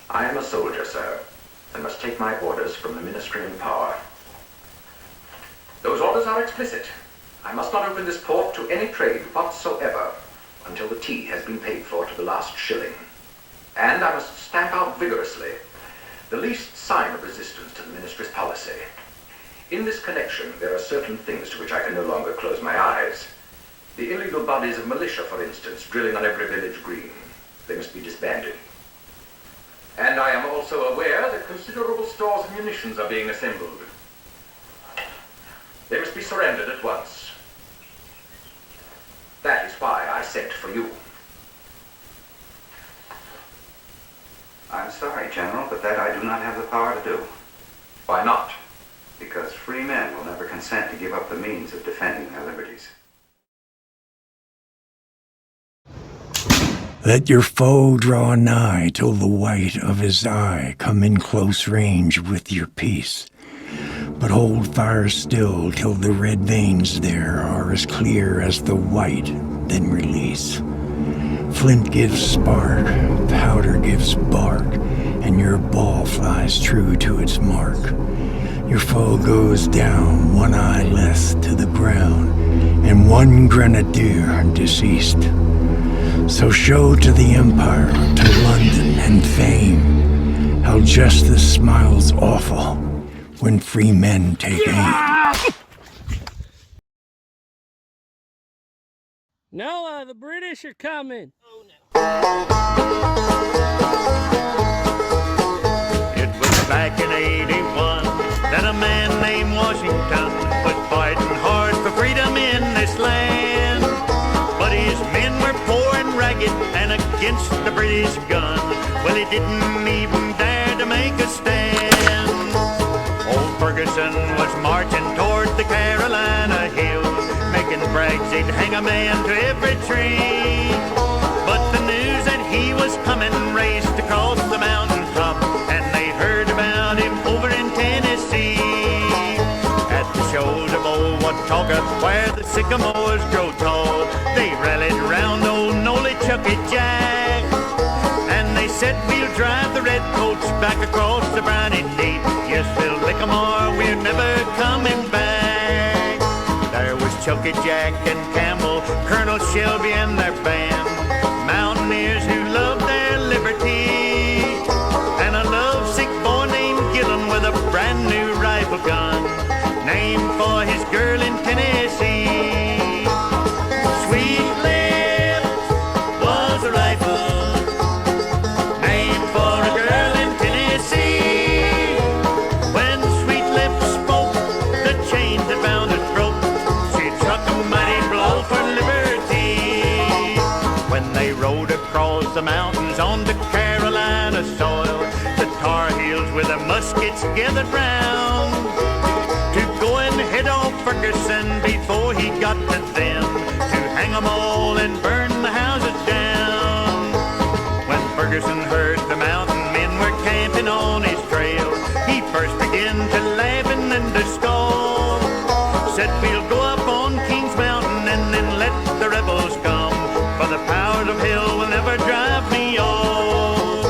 I am a soldier, sir, and must take my orders from the ministry in power. Those orders are explicit. I must not open this port to any trade whatsoever until the tea has been paid for to the last shilling. And I must stamp out vigorously the least sign of resistance to the ministry's policy. In this connection, there are certain things to which I can no longer close my eyes. The illegal bodies of militia, for instance, drilling on every village green. They must be disbanded. And I am also aware that considerable stores of munitions are being assembled. They must be surrendered at once. That is why I sent for you. I'm sorry, General, but that I do not have the power to do. Why not? Because free men will never consent to give up the means of defending their liberties. Let your foe draw nigh till the white of his eye come in close range with your piece. But hold fire still till the red veins there are as clear as the white, then release. Flint gives spark, powder gives bark, and your ball flies true to its mark. Your foe goes down, one eye less to the ground, and one grenadier deceased. So show to the empire, to London and fame, how justice smiles awful when free men take aim. Noah, the British are coming. Oh, no. It was back in 81 that a man named Washington was fighting hard for freedom in this land. But his men were poor and ragged and against the British gun. Well, he didn't even dare to make a stand. Old Ferguson was marching toward the Carolina hills, making brags he'd hang a man to every tree. But the news that he was coming raced across the mountaintop, and they heard about him over in Tennessee. At the shoals of old Watauga, where the sycamores grow tall, they rallied round old Nolly Chucky Jack, and they said, we'll drive the Redcoats back across the briny deep. Yes, we'll lick 'em or we're never coming back. There was Chucky Jack and Campbell, Colonel Shelby and their band, mountaineers who loved their liberty, and a lovesick boy named Gillen with a brand new rifle gun, named for his girl in Tennessee. Sweet Lips was a rifle named for a girl in Tennessee. When Sweet Lips spoke, the chains that bound her throat, she struck a mighty blow for liberty. When they rode across the mountains on the Carolina soil, the Tar Heels with their muskets gathered round to go and head off Ferguson before he got to them, to hang 'em all and burn the houses down. When Ferguson heard the mountain men were camping on his trail, he first began to laugh and then to scoff. Said, we'll go up on King's Mountain and then let the rebels come, for the powers of hell will never drive me off.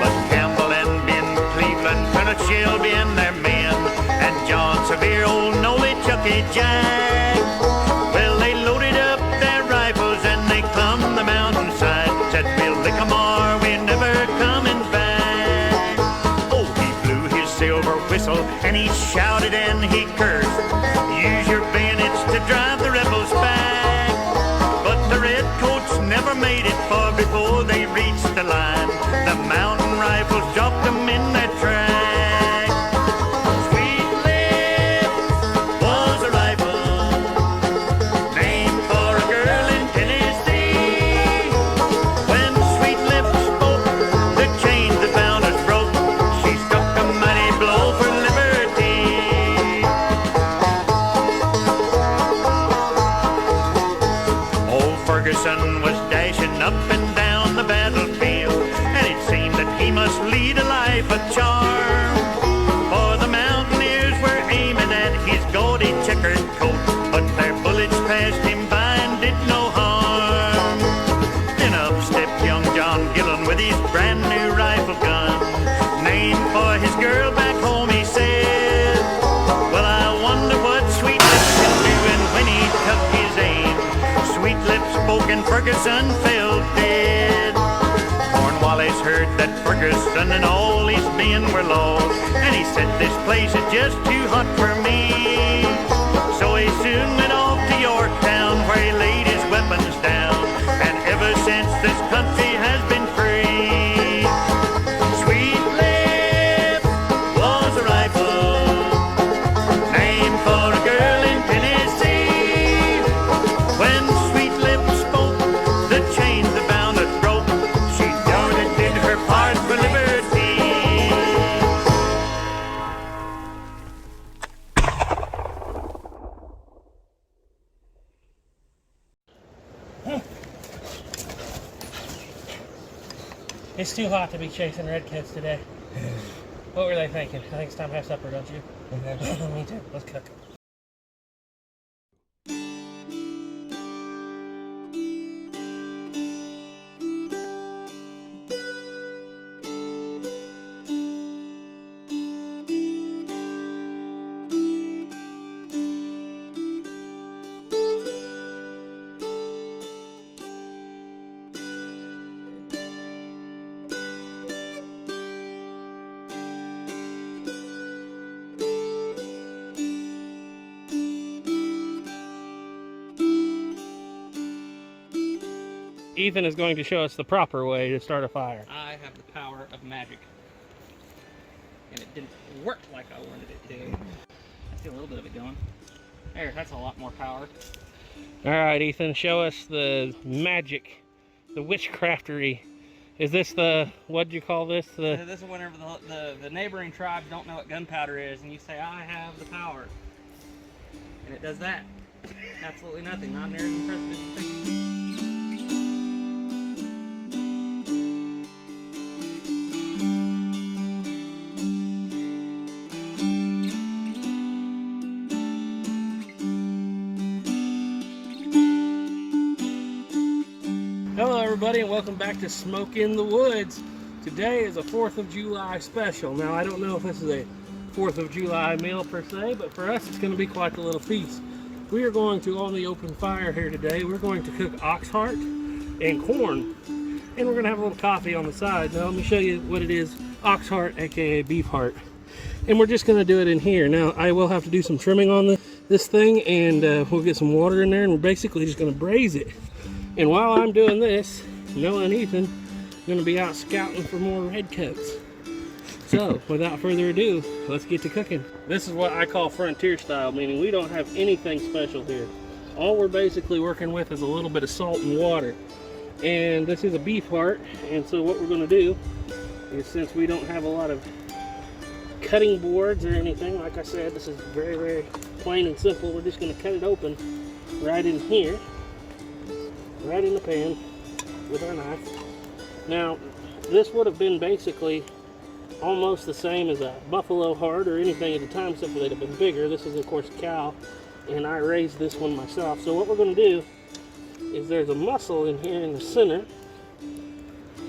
But Campbell and Ben Cleveland, Colonel Shelby and their men, and John Sevier, old Nolly Chucky Jack, well, they loaded up their rifles and they climbed the mountainside. Said, we'll lick 'em or we're never coming back. Oh, he blew his silver whistle and he shouted and he cursed, use your bayonets to drive the rebels back. But the Redcoats never made it far before they reached the line. The mountain rifles dropped them in their track. Sweet Lips was a rifle named for a girl in Tennessee. When Sweet Lips spoke, the chains that bound her throat, she struck a mighty blow for liberty. Old Ferguson was dashing up and down the battlefield, Ferguson fell dead. Cornwallis heard that Ferguson and all his men were lost, and he said, this place is just too hot for me. So he soon went off to Yorktown, where he laid his weapons down, and ever since this country has been free. Sweet Lip was a rifle named for a girl in Tennessee. When Sweet Lip spoke, the chains that bound us broke. She darted did her part for liberty. It's too hot to be chasing redcoats today. What were they thinking? I think it's time to have supper, don't you? Me too. Let's cook. Ethan is going to show us the proper way to start a fire. I have the power of magic. And it didn't work like I wanted it to. I see a little bit of it going. There, that's a lot more power. Alright, Ethan, show us the magic, the witchcraftery. Is this the, what'd you call this? This is whenever the neighboring tribes don't know what gunpowder is, and you say, I have the power. And it does that. Absolutely nothing, not near as impressive as you think. Hello everybody and welcome back to Smoke in the Woods. Today is a 4th of July special. Now I don't know if this is a 4th of July meal per se, but for us it's going to be quite a little feast. We are going to, on the open fire here today, we're going to cook ox heart and corn. And we're going to have a little coffee on the side. Now let me show you what it is. Ox heart, aka beef heart. And we're just going to do it in here. Now I will have to do some trimming on this thing, and we'll get some water in there, and we're basically just going to braise it. And while I'm doing this, Noah and Ethan are going to be out scouting for more redcoats. So, without further ado, let's get to cooking. This is what I call frontier style, meaning we don't have anything special here. All we're basically working with is a little bit of salt and water. And this is a beef heart, and so what we're going to do is, since we don't have a lot of cutting boards or anything, like I said, this is very, very plain and simple. We're just going to cut it open right in here. Right in the pan with our knife. Now, this would have been basically almost the same as a buffalo heart or anything at the time, except for they'd have been bigger. This is, of course, cow, and I raised this one myself. So what we're going to do is there's a muscle in here in the center,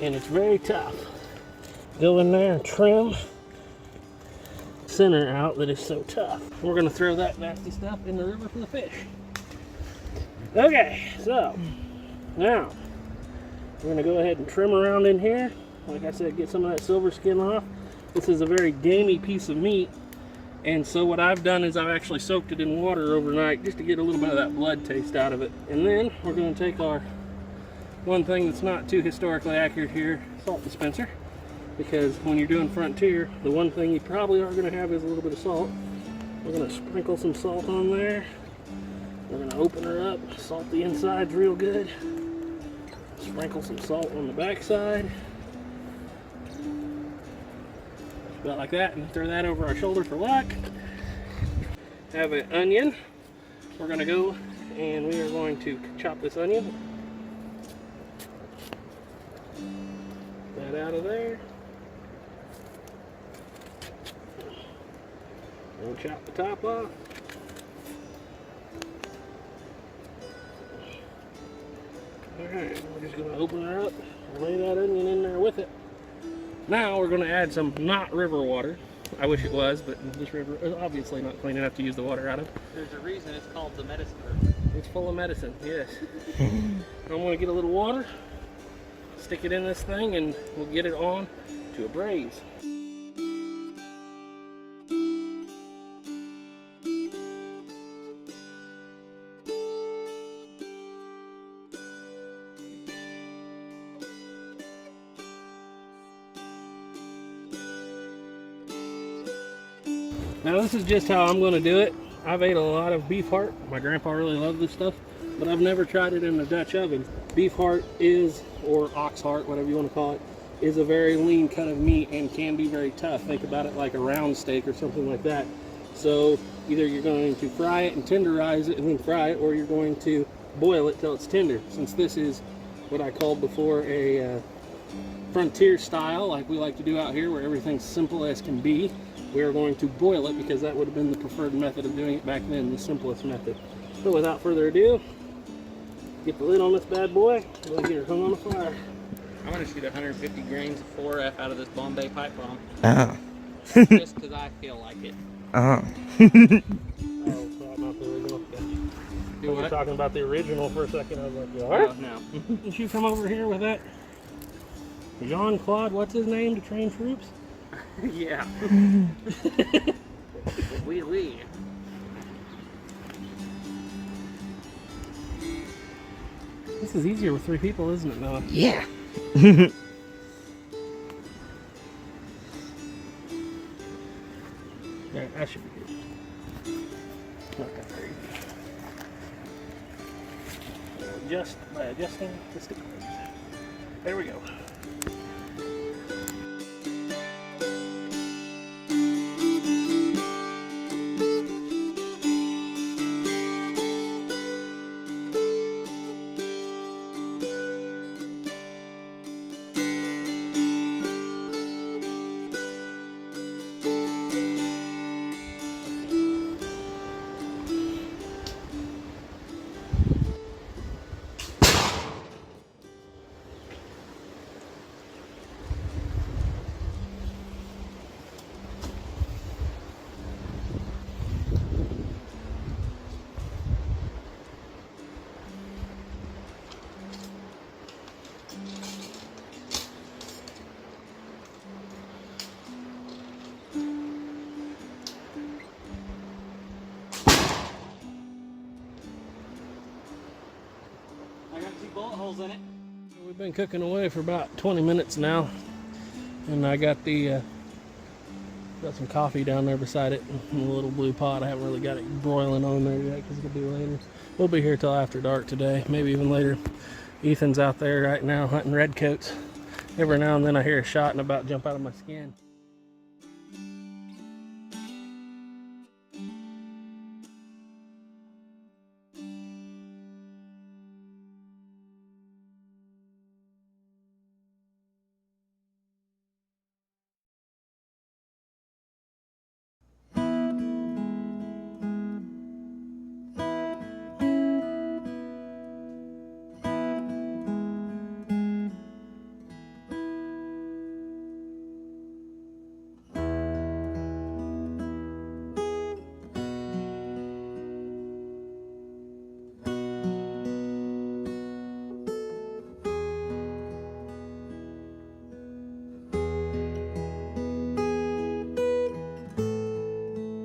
and it's very tough. Go in there and trim the center out that is so tough. We're going to throw that nasty stuff in the river for the fish. Okay, so now we're going to go ahead and trim around in here. Like I said, get some of that silver skin off. This is a very gamey piece of meat, and so what I've done is I've actually soaked it in water overnight just to get a little bit of that blood taste out of it. And then we're going to take our one thing that's not too historically accurate here, salt dispenser, because when you're doing frontier, the one thing you probably are going to have is a little bit of salt. We're going to sprinkle some salt on there. We're going to open her up, salt the insides real good. Sprinkle some salt on the back side. About like that, and throw that over our shoulder for luck. Have an onion. We're going to go and we are going to chop this onion. That out of there. We'll chop the top off. Alright, we're just going to open her up and lay that onion in there with it. Now we're going to add some not river water. I wish it was, but this river is obviously not clean enough to use the water out of. There's a reason it's called the medicine river. It's full of medicine, yes. I'm going to get a little water, stick it in this thing, and we'll get it on to a braise. Now this is just how I'm going to do it. I've ate a lot of beef heart. My grandpa really loved this stuff, but I've never tried it in the Dutch oven. Beef heart is, or ox heart, whatever you want to call it, is a very lean cut of meat and can be very tough. Think about it like a round steak or something like that. So either you're going to fry it and tenderize it and then fry it, or you're going to boil it till it's tender. Since this is what I called before a frontier style, like we like to do out here, where everything's simple as can be, we are going to boil it because that would have been the preferred method of doing it back then, the simplest method. So without further ado, get the lid on this bad boy, and we'll get her hung on the fire. I'm going to shoot 150 grains of 4F out of this Bombay pipe bomb. Oh. Just because I feel like it. Oh. Oh, crap, not the original. Do We were what? talking about the original for a second. I was like, you Oh, are? no. Did you come over here with that Jean-Claude, what's his name, to train troops? Yeah. Wee. This is easier with 3 people, isn't it, Noah? Yeah. Yeah, that should be good. Not that crazy. Just by adjusting the stick legs. There we go. I got 2 bullet holes in it. We've been cooking away for about 20 minutes now, and I got the got some coffee down there beside it in a little blue pot. I haven't really got it broiling on there yet because it'll be later. We'll be here till after dark today, maybe even later. Ethan's out there right now hunting redcoats. Every now and then I hear a shot and about jump out of my skin.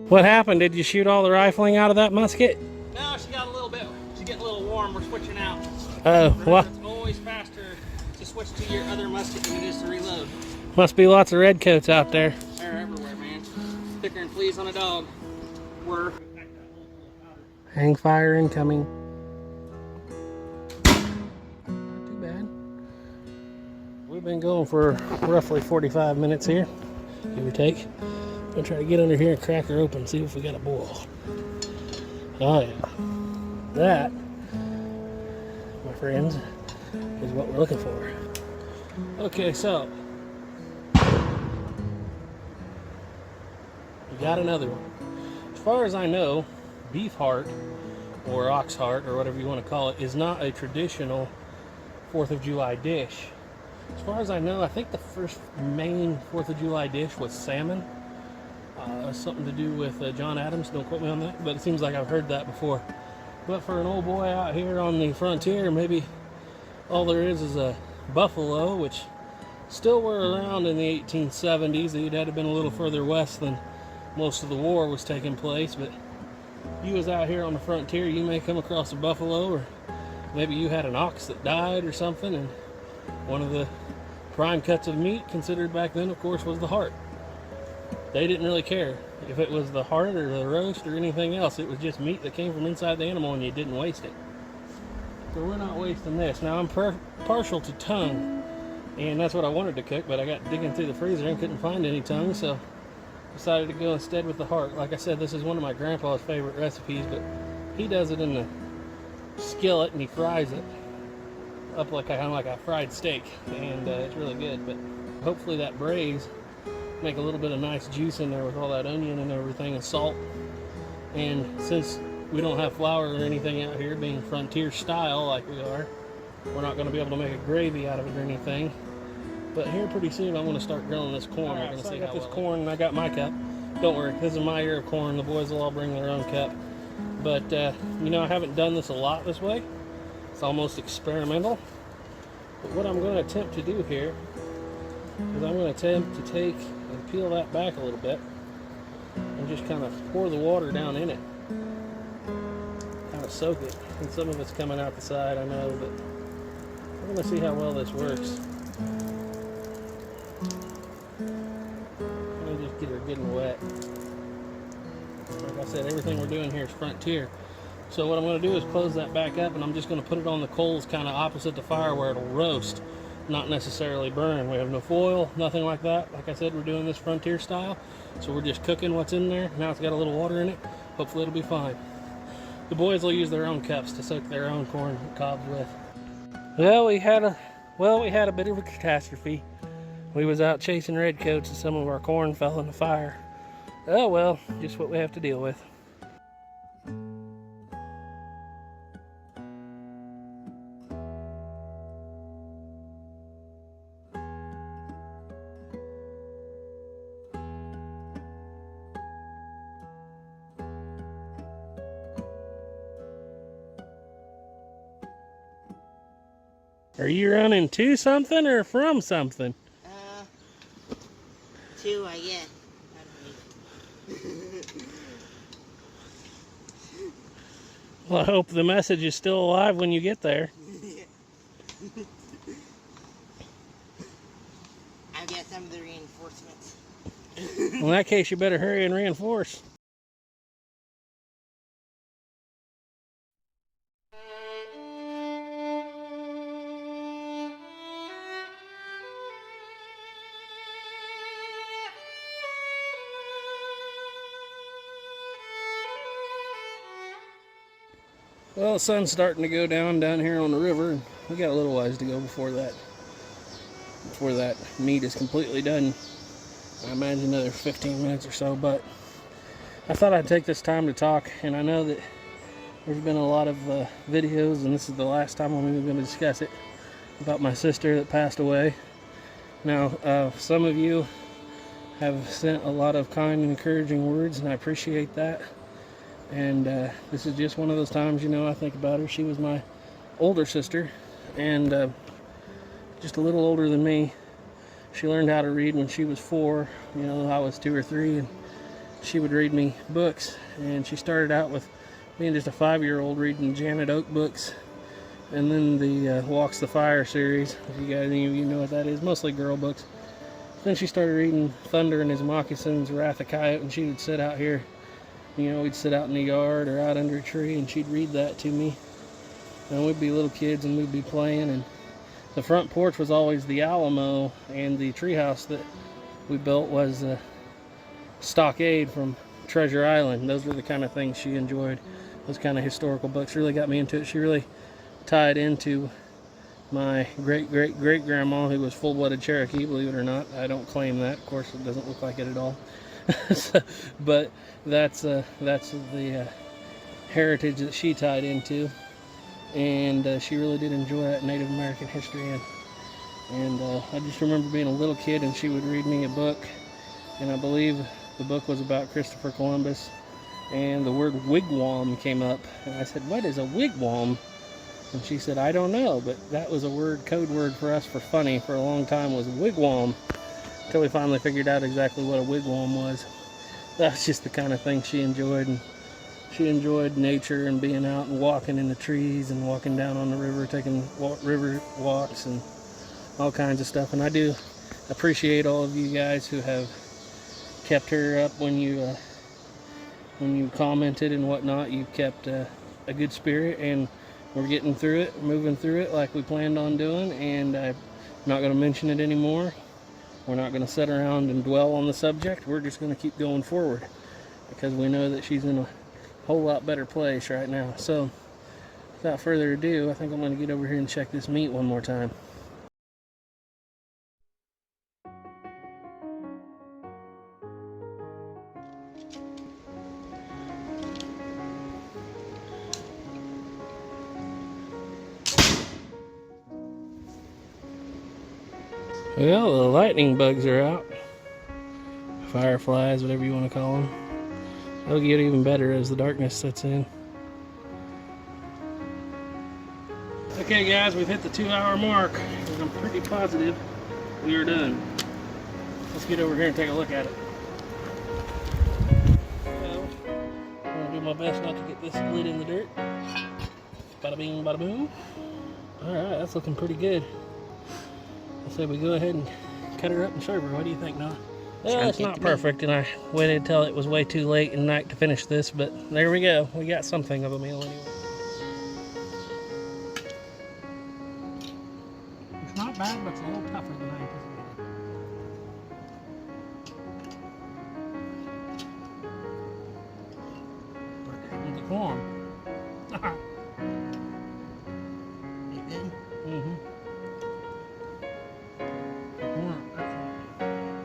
What happened? Did you shoot all the rifling out of that musket? No, she got a little bit. She's getting a little warm. We're switching out. Oh, Remember, what? it's always faster to switch to your other musket than it is to reload. Must be lots of redcoats out there. They're everywhere, man. Thicker than fleas on a dog. We're Hang fire incoming. Not too bad. We've been going for roughly 45 minutes here, give or take. I'm gonna try to get under here and crack her open and see if we got a boil. Oh yeah. That, my friends, is what we're looking for. Okay, so we got another one. As far as I know, beef heart or ox heart or whatever you want to call it is not a traditional 4th of July dish. As far as I know, I think the first main 4th of July dish was salmon. Something to do with John Adams, don't quote me on that, but it seems like I've heard that before. But for an old boy out here on the frontier, maybe All there is a buffalo, which still were around in the 1870s. They'd had to been a little further west than most of the war was taking place, but you was out here on the frontier, you may come across a buffalo, or maybe you had an ox that died or something, and one of the prime cuts of meat considered back then, of course, was the heart. They didn't really care if it was the heart or the roast or anything else. It was just meat that came from inside the animal, and you didn't waste it. So we're not wasting this. Now, I'm partial to tongue, and that's what I wanted to cook, but I got digging through the freezer and couldn't find any tongue, so decided to go instead with the heart. Like I said, this is one of my grandpa's favorite recipes, but he does it in the skillet and he fries it up like kind of like a fried steak, and it's really good. But hopefully that braise make a little bit of nice juice in there with all that onion and everything and salt. And since we don't have flour or anything out here, being frontier style like we are, we're not going to be able to make a gravy out of it or anything. But here pretty soon I'm going to start grilling this corn. We're going to see how this corn, and I got my cup. Don't worry, this is my ear of corn. The boys will all bring their own cup. But, you know, I haven't done this a lot this way. It's almost experimental. But what I'm going to attempt to do here is I'm going to attempt to take and peel that back a little bit and just kind of pour the water down in it. Kind of soak it. And some of it's coming out the side, I know, but we're going to see how well this works. Just get her getting wet. Like I said, everything we're doing here is frontier. So what I'm going to do is close that back up, and I'm just going to put it on the coals kind of opposite the fire where it'll roast, not necessarily burn. We have no foil, nothing like that. Like I said, we're doing this frontier style, so we're just cooking what's in there. Now it's got a little water in it. Hopefully it'll be fine. The boys will use their own cups to soak their own corn cobs with. Well, we had a bit of a catastrophe. We was out chasing redcoats and some of our corn fell in the fire. Oh well, just what we have to deal with. Are you running to something or from something? I guess. Well, I hope the message is still alive when you get there. I get some of the reinforcements. Well, in that case, you better hurry and reinforce. Well, the sun's starting to go down here on the river, and we got a little ways to go before that meat is completely done. I imagine another 15 minutes or so, but I thought I'd take this time to talk, and I know that there's been a lot of videos, and this is the last time I'm even going to discuss it, about my sister that passed away. Now, some of you have sent a lot of kind and encouraging words, and I appreciate that. And this is just one of those times, you know, I think about her. She was my older sister, and just a little older than me. She learned how to read when she was 4. You know, I was 2 or 3, and she would read me books. And she started out with being just a 5-year-old reading Janet Oak books, and then the Walks the Fire series. If you guys, any of you know what that is, mostly girl books. Then she started reading Thunder and His Moccasins, Wrath of Coyote, and she would sit out here. You know, we'd sit out in the yard or out under a tree, and she'd read that to me. And we'd be little kids, and we'd be playing. And the front porch was always the Alamo, and the treehouse that we built was a stockade from Treasure Island. Those were the kind of things she enjoyed. Those kind of historical books really got me into it. She really tied into my great-great-great-grandma, who was full-blooded Cherokee, believe it or not. I don't claim that. Of course, it doesn't look like it at all. But that's the heritage that she tied into, and she really did enjoy that Native American history. And I just remember being a little kid, and she would read me a book, and I believe the book was about Christopher Columbus, and the word wigwam came up, and I said, "What is a wigwam?" And she said, I don't know, but that was a word, code word for us for funny for a long time was wigwam. Until we finally figured out exactly what a wigwam was. That's just the kind of thing she enjoyed. And she enjoyed nature and being out and walking in the trees and walking down on the river, taking river walks and all kinds of stuff. And I do appreciate all of you guys who have kept her up when you commented and whatnot. You kept a good spirit, and we're getting through it, moving through it like we planned on doing. And I'm not going to mention it anymore. We're not going to sit around and dwell on the subject. We're just going to keep going forward because we know that she's in a whole lot better place right now. So without further ado, I think I'm going to get over here and check this meat one more time. Well, the lightning bugs are out. Fireflies, whatever you want to call them. They'll get even better as the darkness sets in. Okay guys, we've hit the 2-hour mark, and I'm pretty positive we are done. Let's get over here and take a look at it. Well, I'm going to do my best not to get this lid in the dirt. Bada bing, bada boom. Alright, that's looking pretty good. I said we go ahead and cut her up and serve her. What do you think, Noah? Well, it's not perfect, and I waited till it was way too late at night to finish this, but there we go. We got something of a meal anyway. It's not bad, but it's a little tougher than I anticipated. But it's the corn. You good? Mm-hmm.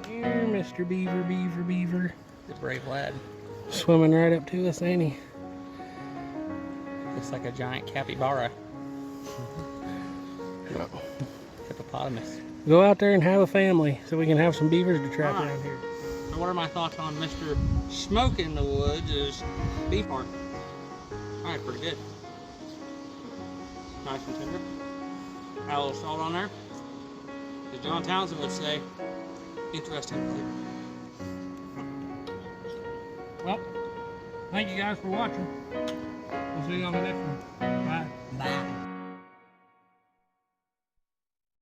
Here, Mr. Beaver, Beaver, Beaver. The brave lad. Swimming right up to us, ain't he? Looks like a giant capybara. Well, Hippopotamus. go out there and have a family so we can have some beavers to trap around here. So what are my thoughts on Mr. Smoke in the Woods' beef heart? Alright, pretty good. Nice and tender. Add a little salt on there. As John Townsend would say, interesting flavor. Well, thank you guys for watching. We'll see you on the next one. Bye. Bye.